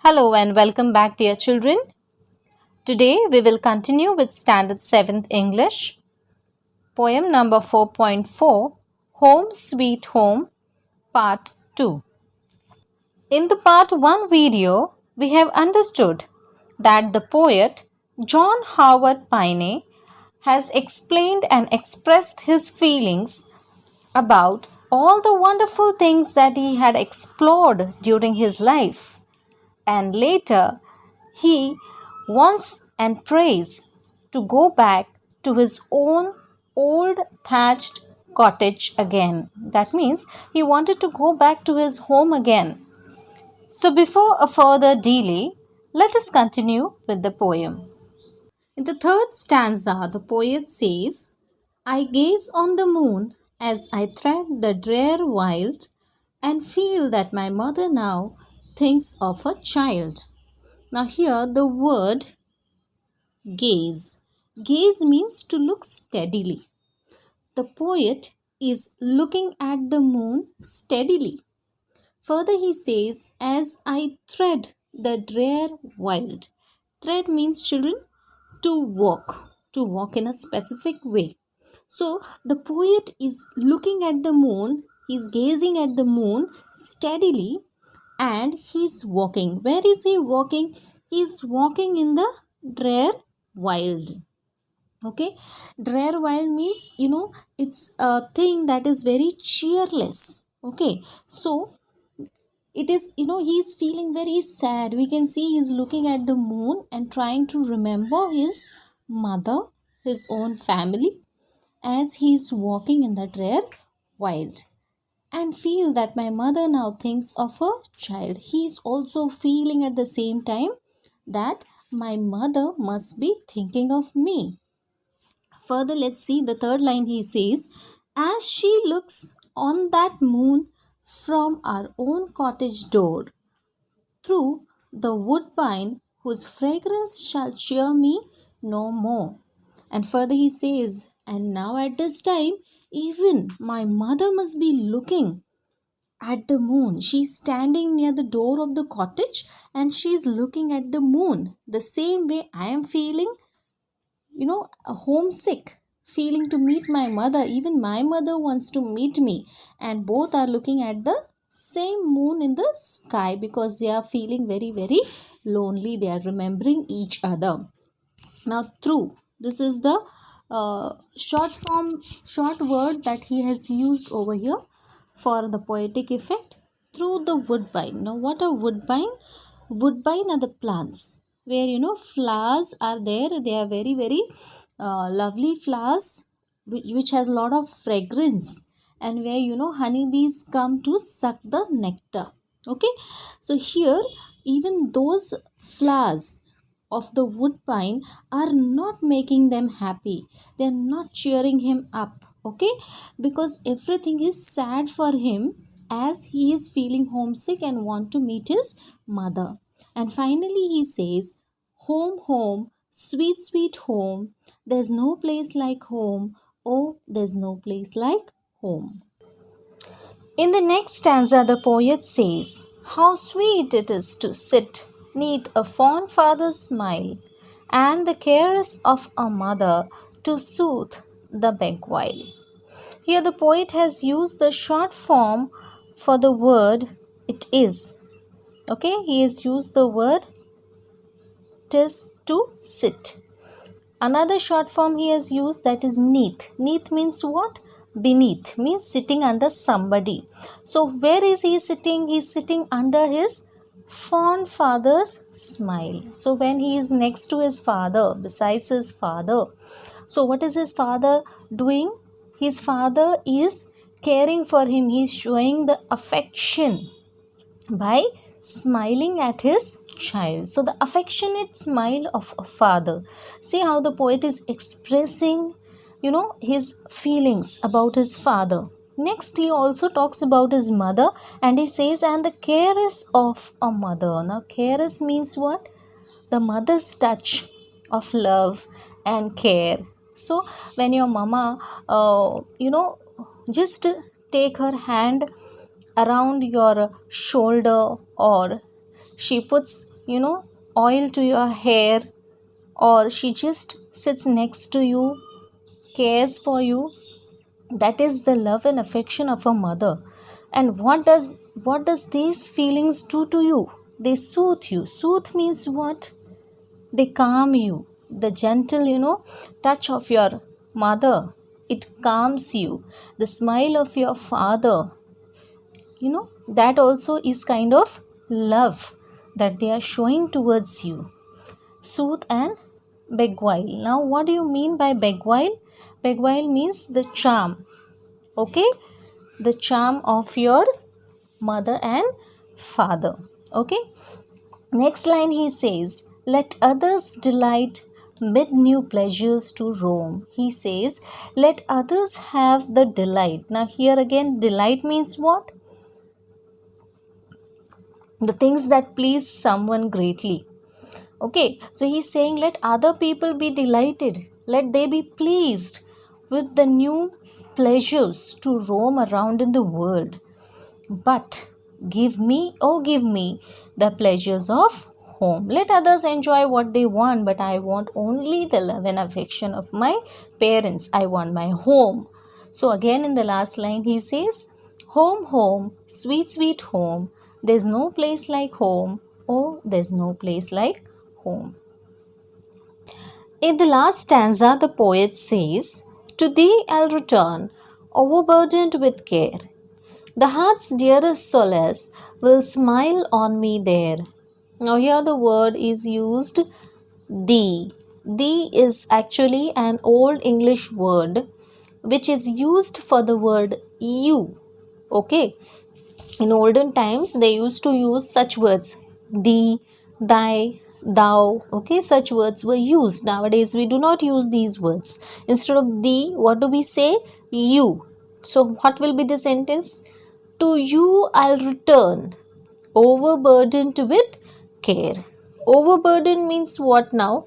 Hello and welcome back, dear children. Today we will continue with Standard 7th English, poem number 4.4, Home Sweet Home, Part 2. In the Part 1 video, we have understood that the poet John Howard Payne has explained and expressed his feelings about all the wonderful things that he had explored during his life. And later, he wants and prays to go back to his own old thatched cottage again. That means he wanted to go back to his home again. So, before a further delay, let us continue with the poem. In the third stanza, the poet says, I gaze on the moon as I thread the drear wild and feel that my mother now thinks of a child. Now, here the word gaze. Gaze means to look steadily. The poet is looking at the moon steadily. Further, he says, as I thread the drear wild. Thread means, children, to walk in a specific way. So, the poet is looking at the moon, he's gazing at the moon steadily, and he's walking. Where is he walking? He's walking in the drear wild. Okay, drear wild means it's a thing that is very cheerless. Okay, so it is he's feeling very sad. We can see he's looking at the moon and trying to remember his mother, his own family, as he's walking in the drear wild, and feel that my mother now thinks of her child. He's also feeling at the same time that my mother must be thinking of me. Further, let's see the third line. He says, as she looks on that moon from our own cottage door, through the woodbine whose fragrance shall cheer me no more. And further he says, and now at this time, even my mother must be looking at the moon. She's standing near the door of the cottage and she's looking at the moon. The same way I am feeling, a homesick, feeling to meet my mother. Even my mother wants to meet me. And both are looking at the same moon in the sky because they are feeling very, very lonely. They are remembering each other. Now, through, this is the short word that he has used over here for the poetic effect. Through the woodbine. Now, what are woodbine? Woodbine are the plants where flowers are there. They are very, very lovely flowers which has a lot of fragrance, and where honeybees come to suck the nectar. Okay, so here even those flowers of the woodbine are not making them happy. They are not cheering him up. Okay, because everything is sad for him as he is feeling homesick and want to meet his mother. And finally he says, home, home, sweet, sweet home, there's no place like home. Oh, there's no place like home. In the next stanza, the poet says, how sweet it is to sit neath a fond father's smile, and the cares of a mother to soothe the beguile. Here the poet has used the short form for the word it is. Okay, he has used the word tis to sit. Another short form he has used, that is neath. Neath means what? Beneath, means sitting under somebody. So where is he sitting? He is sitting under his fond father's smile. So when he is next to his father, besides his father, so what is his father doing? His father is caring for him. He is showing the affection by smiling at his child. So the affectionate smile of a father. See how the poet is expressing his feelings about his father. Next he also talks about his mother, and he says, and the cares of a mother. Now cares means what? The mother's touch of love and care. So when your mama just take her hand around your shoulder, or she puts oil to your hair, or she just sits next to you, cares for you. That is the love and affection of a mother. And what does these feelings do to you? They soothe you. Soothe means what? They calm you. The gentle, touch of your mother, it calms you. The smile of your father, that also is kind of love that they are showing towards you. Soothe and beguile. Now, what do you mean by beguile? Beguile means the charm. Okay, the charm of your mother and father. Okay, next line he says, let others delight mid new pleasures to roam. He says, let others have the delight. Now, here again, delight means what? The things that please someone greatly. Okay, so he's saying, let other people be delighted, let they be pleased with the new pleasures to roam around in the world. But give me the pleasures of home. Let others enjoy what they want, but I want only the love and affection of my parents. I want my home. So again in the last line he says, home, home, sweet, sweet home. There's no place like home. Oh, there's no place like home. In the last stanza, the poet says, to thee I'll return, overburdened with care. The heart's dearest solace will smile on me there. Now, here the word is used thee. Thee is actually an old English word which is used for the word you. Okay. In olden times, they used to use such words, thee, thy, thou. Okay, such words were used. Nowadays, we do not use these words. Instead of thee, what do we say? You. So, what will be the sentence? To you I'll return, overburdened with care. Overburdened means what now?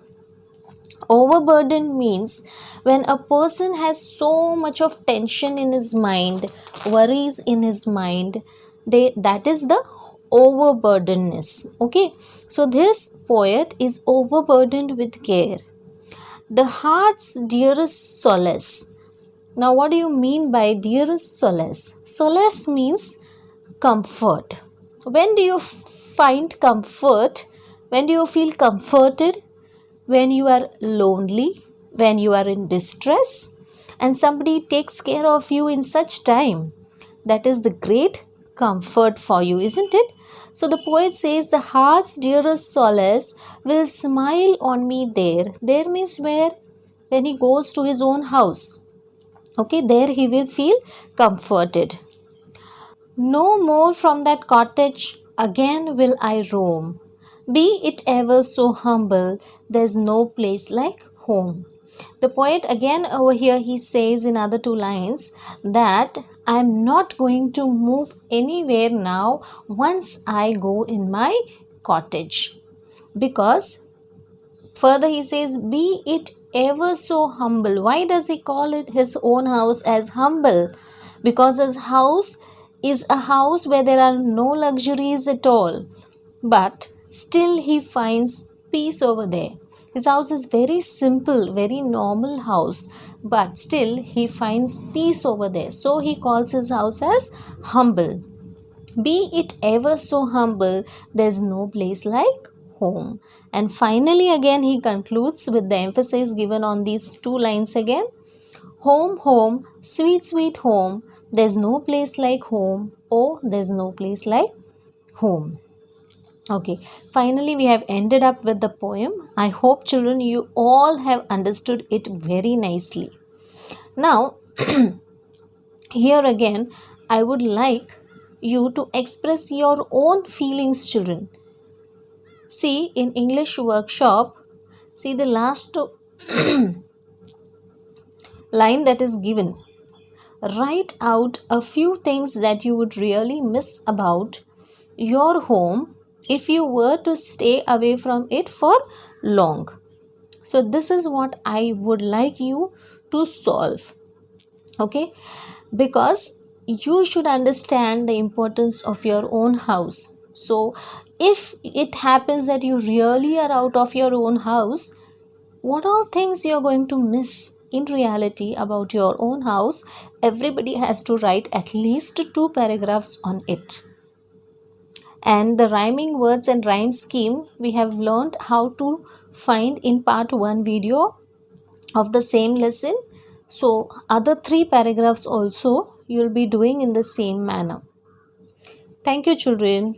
Overburden means when a person has so much of tension in his mind, worries in his mind, that is the overburdenedness. Okay, so this poet is overburdened with care. The heart's dearest solace. Now, what do you mean by dearest solace? Solace means comfort. When do you find comfort? When do you feel comforted? When you are lonely, when you are in distress, and somebody takes care of you in such time. That is the great comfort for you, isn't it? So the poet says, the heart's dearest solace will smile on me there. There means where? When he goes to his own house. Okay, there he will feel comforted. No more from that cottage again will I roam. Be it ever so humble, there's no place like home. The poet again over here, he says in other two lines that I'm not going to move anywhere now once I go in my cottage. Because further he says, be it ever so humble. Why does he call it his own house as humble? Because his house is a house where there are no luxuries at all. But still he finds peace over there. His house is very simple, very normal house. But still he finds peace over there. So he calls his house as humble. Be it ever so humble, there's no place like home. And finally again he concludes with the emphasis given on these two lines again. Home, home, sweet, sweet home. There's no place like home. Oh, there's no place like home. Okay, finally we have ended up with the poem. I hope children you all have understood it very nicely. Now, here again I would like you to express your own feelings, children. See, in English workshop, see the last line that is given. Write out a few things that you would really miss about your home if you were to stay away from it for long. So this is what I would like you to solve. Okay, because you should understand the importance of your own house. So if it happens that you really are out of your own house, what all things you're going to miss in reality about your own house? Everybody has to write at least 2 paragraphs on it. And the rhyming words and rhyme scheme we have learned how to find in part 1 video of the same lesson. So other 3 paragraphs also you'll be doing in the same manner. Thank you, children.